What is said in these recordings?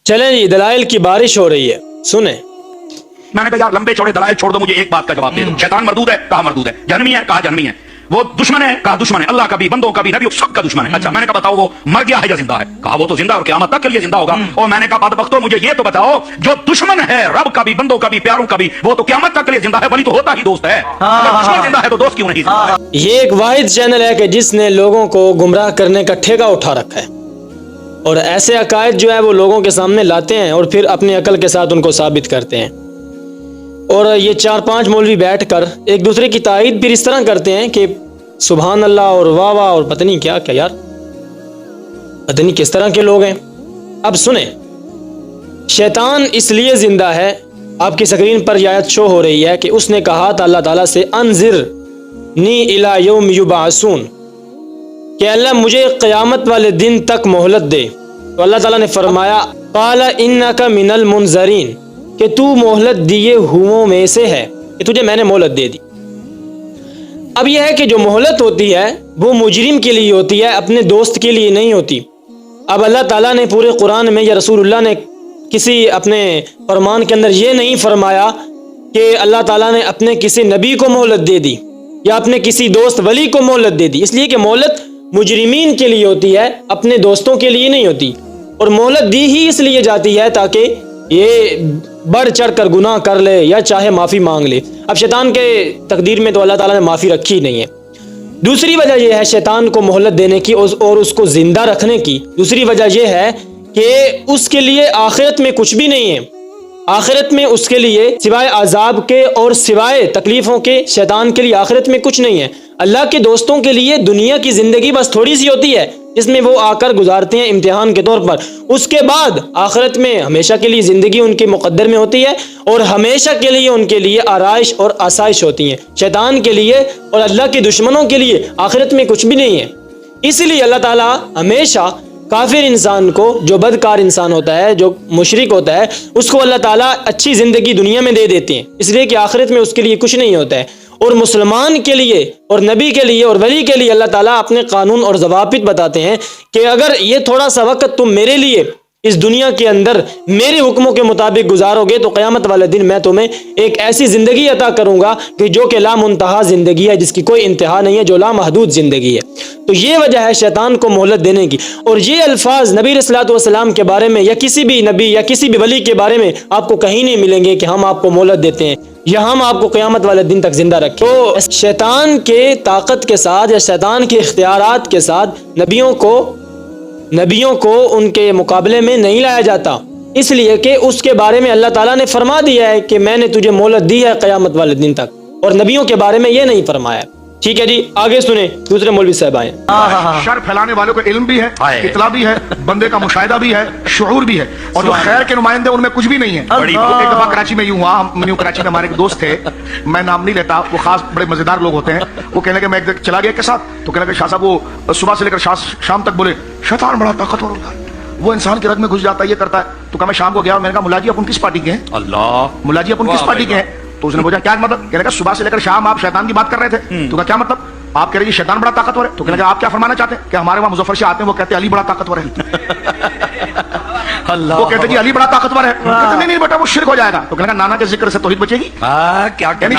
چلیں جی دلائل کی بارش ہو رہی ہے, سنیں. میں نے کہا یار لمبے چوڑے دلائل چھوڑ دو, مجھے ایک بات کا جواب دے دو. شیطان مردود ہے, کہا مردود ہے. جہنمی ہے, کہا جہنمی ہے. وہ دشمن ہے, کہا دشمن ہے. اللہ کا بھی, بندوں کا بھی, نبیوں سب کا دشمن ہے. اچھا میں نے کہا بتاؤ وہ مر گیا ہے یا زندہ ہے؟ کہا وہ تو زندہ اور قیامت تک کے لیے زندہ ہوگا. اور میں نے کہا بدبختو مجھے یہ تو بتاؤ جو دشمن ہے رب کا بھی, بندوں کا بھی, پیاروں کا بھی, وہ تو قیامت تک کے لیے زندہ ہے, ولی تو ہوتا ہی دوست ہے. اگر دشمن زندہ ہے تو دوست کیوں نہیں زندہ ہے؟ یہ ایک واحد چینل ہے کہ جس نے لوگوں کو گمراہ کرنے کا ٹھیکہ اٹھا رکھا ہے, اور ایسے عقائد جو ہے وہ لوگوں کے سامنے لاتے ہیں اور پھر اپنی عقل کے ساتھ ان کو ثابت کرتے ہیں. اور یہ 4-5 مولوی بیٹھ کر ایک دوسرے کی تائید پھر اس طرح کرتے ہیں کہ سبحان اللہ اور واہ واہ اور پتہ نہیں کیا یار, پتہ نہیں کس طرح کے لوگ ہیں. اب سنیں, شیطان اس لیے زندہ ہے, آپ کی سکرین پر یہ آیت شو ہو رہی ہے کہ اس نے کہا تھا اللہ تعالیٰ سے انذرنی الی یوم یبعثون, کہ اللہ مجھے قیامت والے دن تک مہلت دے. تو اللہ تعالیٰ نے فرمایا قال انک من المنذرین, کہ تو مہلت دیے ہوئوں میں سے ہے, کہ تجھے میں نے مہلت دے دی. اب یہ ہے کہ جو مہلت ہوتی ہے وہ مجرم کے لیے ہوتی ہے, اپنے دوست کے لیے نہیں ہوتی. اب اللہ تعالیٰ نے پورے قرآن میں یا رسول اللہ نے کسی اپنے فرمان کے اندر یہ نہیں فرمایا کہ اللہ تعالیٰ نے اپنے کسی نبی کو مہلت دے دی یا اپنے کسی دوست ولی کو مہلت دے دی, اس لیے کہ مہلت مجرمین کے لیے ہوتی ہے, اپنے دوستوں کے لیے نہیں ہوتی. اور مہلت دی ہی اس لیے جاتی ہے تاکہ یہ بڑھ چڑھ کر گناہ کر لے یا چاہے معافی مانگ لے. اب شیطان کے تقدیر میں تو اللہ تعالیٰ نے معافی رکھی نہیں ہے. دوسری وجہ یہ ہے شیطان کو مہلت دینے کی اور اس کو زندہ رکھنے کی, دوسری وجہ یہ ہے کہ اس کے لیے آخرت میں کچھ بھی نہیں ہے. آخرت میں اس کے لیے سوائے عذاب کے اور سوائے تکلیفوں کے شیطان کے لیے آخرت میں کچھ نہیں ہے. اللہ کے دوستوں کے لیے دنیا کی زندگی بس تھوڑی سی ہوتی ہے جس میں وہ آ کر گزارتے ہیں امتحان کے طور پر. اس کے بعد آخرت میں ہمیشہ کے لیے زندگی ان کے مقدر میں ہوتی ہے اور ہمیشہ کے لیے ان کے لیے آرائش اور آسائش ہوتی ہیں. شیطان کے لیے اور اللہ کے دشمنوں کے لیے آخرت میں کچھ بھی نہیں ہے. اسی لیے اللہ تعالیٰ ہمیشہ کافر انسان کو, جو بدکار انسان ہوتا ہے, جو مشرک ہوتا ہے, اس کو اللہ تعالیٰ اچھی زندگی دنیا میں دے دیتے ہیں, اس لیے کہ آخرت میں اس کے لیے کچھ نہیں ہوتا ہے. اور مسلمان کے لیے اور نبی کے لیے اور ولی کے لیے اللہ تعالیٰ اپنے قانون اور ضوابط بتاتے ہیں کہ اگر یہ تھوڑا سا وقت تم میرے لیے اس دنیا کے اندر میرے حکموں کے مطابق گزارو گے تو قیامت والے دن میں تمہیں ایک ایسی زندگی عطا کروں گا کہ جو کہ لامنتہا زندگی ہے, جس کی کوئی انتہا نہیں ہے, جو لامحدود زندگی ہے. تو یہ وجہ ہے شیطان کو مہلت دینے کی. اور یہ الفاظ نبی علیہ الصلوۃ والسلام کے بارے میں یا کسی بھی نبی یا کسی بھی ولی کے بارے میں آپ کو کہیں نہیں ملیں گے کہ ہم آپ کو مہلت دیتے ہیں یا ہم آپ کو قیامت والے دن تک زندہ رکھیں. تو شیطان کے طاقت کے ساتھ یا شیطان کے اختیارات کے ساتھ نبیوں کو ان کے مقابلے میں نہیں لایا جاتا, اس لیے کہ اس کے بارے میں اللہ تعالیٰ نے فرما دیا ہے کہ میں نے تجھے مہلت دی ہے قیامت والے دن تک, اور نبیوں کے بارے میں یہ نہیں فرمایا. ٹھیک ہے جی, آگے سنیں دوسرے مولوی صاحب آئے. شر پھیلانے والوں کو علم بھی ہے, اطلاع بھی ہے, بندے کا مشاہدہ بھی ہے, شعور بھی ہے, اور جو خیر کے نمائندے ان میں کچھ بھی نہیں ہے. ایک دفعہ کراچی میں یوں ہوا, کراچی میں ہمارے ایک دوست تھے, میں نام نہیں لیتا, وہ خاص بڑے مزیدار لوگ ہوتے ہیں. وہ کہنے لگے میں ایک چلا گیا کے ساتھ, تو کہنے لگے شاہ صاحب وہ صبح سے لے کر شام تک بولے شیطان بڑا طاقتور ہوتا ہے, وہ انسان کی رگ میں گھس جاتا ہے, یہ کرتا ہے. تو کہا میں شام کو گیا, میں نے کہا ملا جی اپن کس پارٹی کے ہیں؟ اللہ, ملا جی اپن کس پارٹی کے ہیں؟ تو اس نے پوچھا کیا مطلب؟ کہنے لگا صبح سے لے کر شام آپ شیطان کی بات کر رہے تھے. تو کہا کیا مطلب؟ آپ کہہ رہے ہیں شیطان بڑا طاقتور ہے. تو کہنے لگا آپ کیا فرمانا چاہتے ہیں؟ کہ ہمارے وہاں مظفر شاہ آتے ہیں, وہ کہتے ہیں علی بڑا طاقتور ہے. وہ کہتے ہیں جی علی بڑا طاقتور ہے. نہیں نہیں بیٹا وہ شرک ہو جائے گا. تو کہنے لگا نانا کے ذکر سے توحید بچے گی. یعنی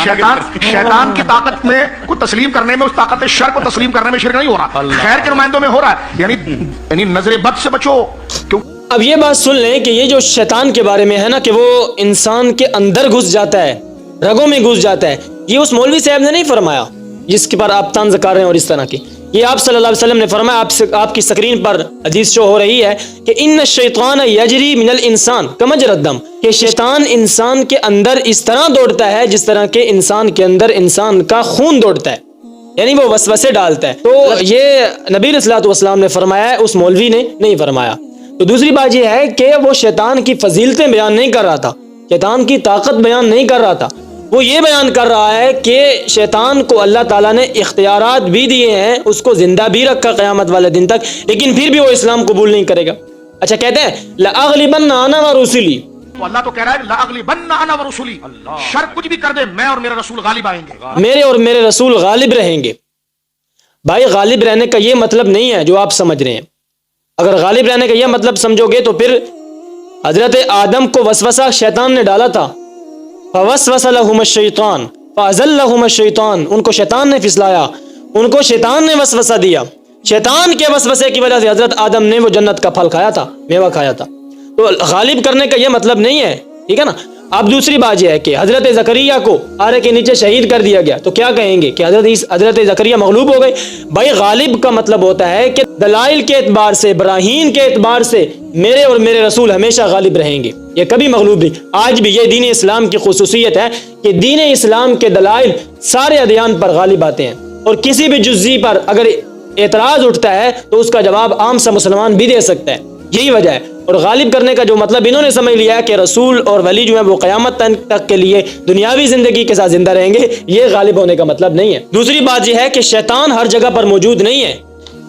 شیطان کی طاقت میں کو تسلیم کرنے میں, اس طاقت شر کو تسلیم کرنے میں شرک نہیں ہو رہا, خیر کے نمائندوں میں ہو رہا ہے. یعنی نظر بد سے بچو. اب یہ بات سن لیں کہ یہ جو شیطان کے بارے میں ہے نا کہ وہ انسان کے اندر گھس جاتا ہے, رگوں میں گھس جاتا ہے, یہ اس مولوی صاحب نے نہیں فرمایا جس کے پر آپ طنز کر رہے ہیں اور اس طرح کی. یہ آپ صلی اللہ علیہ وسلم نے فرمایا. آپ کی سکرین پر حدیث شو ہو رہی ہے کہ ان الشیطان یجری من الانسان کمجری الدم, کہ شیطان انسان کے اندر اس طرح دوڑتا ہے جس طرح کے انسان کے اندر انسان کا خون دوڑتا ہے, یعنی وہ وسوسے ڈالتا ہے. تو یہ نبی علیہ الصلوۃ والسلام نے فرمایا ہے, اس مولوی نے نہیں فرمایا. تو دوسری بات یہ ہے کہ وہ شیطان کی فضیلتیں بیان نہیں کر رہا تھا, شیطان کی طاقت بیان نہیں کر رہا تھا, وہ یہ بیان کر رہا ہے کہ شیطان کو اللہ تعالیٰ نے اختیارات بھی دیے ہیں, اس کو زندہ بھی رکھا قیامت والے دن تک, لیکن پھر بھی وہ اسلام قبول نہیں کرے گا. اچھا کہتے ہیں لأغلبن انا ورسلی, اللہ تو کہہ رہا ہے لأغلبن انا ورسلی, شر کچھ بھی کر دے میں اور میرے رسول غالب آئیں گے, میرے اور میرے رسول غالب رہیں گے. بھائی غالب رہنے کا یہ مطلب نہیں ہے جو آپ سمجھ رہے ہیں. اگر غالب رہنے کا یہ مطلب سمجھو گے تو پھر حضرت آدم کو وسوسہ شیطان نے ڈالا تھا، فوسوس لہم الشیطان فازلہم الشیطان، ان کو شیطان نے پھسلایا، ان کو شیطان نے وسوسہ دیا، شیطان کے وسوسے کی وجہ سے حضرت آدم نے وہ جنت کا پھل کھایا تھا، میوہ کھایا تھا۔ تو غالب کرنے کا یہ مطلب نہیں ہے، ٹھیک ہے نا۔ اب دوسری بات یہ ہے کہ حضرت زکریا کو آرے کے نیچے شہید کر دیا گیا، تو کیا کہیں گے کہ حضرت زکریا مغلوب ہو گئے؟ بھائی غالب کا مطلب ہوتا ہے کہ دلائل کے اعتبار سے، براہین کے اعتبار سے میرے اور میرے رسول ہمیشہ غالب رہیں گے، یہ کبھی مغلوب نہیں۔ آج بھی یہ دین اسلام کی خصوصیت ہے کہ دین اسلام کے دلائل سارے ادیان پر غالب آتے ہیں، اور کسی بھی جزئی پر اگر اعتراض اٹھتا ہے تو اس کا جواب عام سا مسلمان بھی دے سکتا ہے، یہی وجہ ہے۔ اور غالب کرنے کا جو مطلب انہوں نے سمجھ لیا ہے کہ رسول اور ولی جو ہیں وہ قیامت تک کے لیے دنیاوی زندگی کے ساتھ زندہ رہیں گے، یہ غالب ہونے کا مطلب نہیں ہے۔ دوسری بات یہ ہے کہ شیطان ہر جگہ پر موجود نہیں ہے،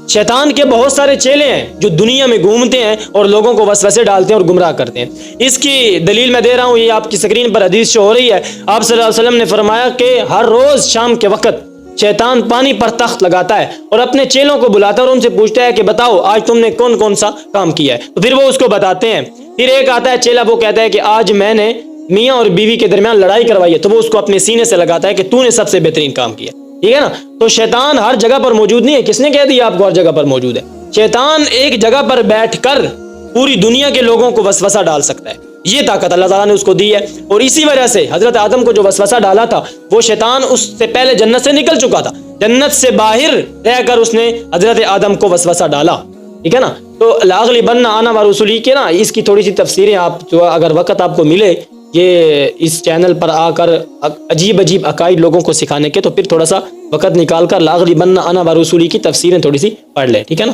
شیطان کے بہت سارے چیلے ہیں جو دنیا میں گھومتے ہیں اور لوگوں کو وسوسے ڈالتے ہیں اور گمراہ کرتے ہیں۔ اس کی دلیل میں دے رہا ہوں، یہ آپ کی سکرین پر حدیث شو ہو رہی ہے۔ آپ صلی اللہ علیہ وسلم نے فرمایا کہ ہر روز شام کے وقت شیطان پانی پر تخت لگاتا ہے اور اپنے چیلوں کو بلاتا ہے اور ان سے پوچھتا ہے کہ بتاؤ آج تم نے کون کون سا کام کیا ہے، تو پھر وہ اس کو بتاتے ہیں۔ پھر ایک آتا ہے چیلا، وہ کہتا ہے کہ آج میں نے میاں اور بیوی کے درمیان لڑائی کروائی ہے، تو وہ اس کو اپنے سینے سے لگاتا ہے کہ تو نے سب سے بہترین کام کیا، ٹھیک ہے نا۔ تو شیطان ہر جگہ پر موجود نہیں ہے، کس نے کہہ دیا آپ کو ہر جگہ پر موجود ہے؟ شیطان ایک جگہ پر بیٹھ کر پوری دنیا کے لوگوں کو وسوسہ ڈال سکتا ہے، یہ طاقت اللہ تعالیٰ نے اس کو دی ہے۔ اور اسی وجہ سے حضرت آدم کو جو وسوسہ ڈالا تھا، وہ شیطان اس سے پہلے جنت سے نکل چکا تھا، جنت سے باہر رہ کر اس نے حضرت آدم کو وسوسہ ڈالا، ٹھیک ہے نا۔ تو لاغلبن انا ورسلی کے نا اس کی تھوڑی سی تفسیریں آپ جو اگر وقت آپ کو ملے یہ اس چینل پر آ کر عجیب عجیب عقائد لوگوں کو سکھانے کے، تو پھر تھوڑا سا وقت نکال کر لاغلبن انا ورسلی کی تفسیریں تھوڑی سی پڑھ لیں، ٹھیک ہے نا۔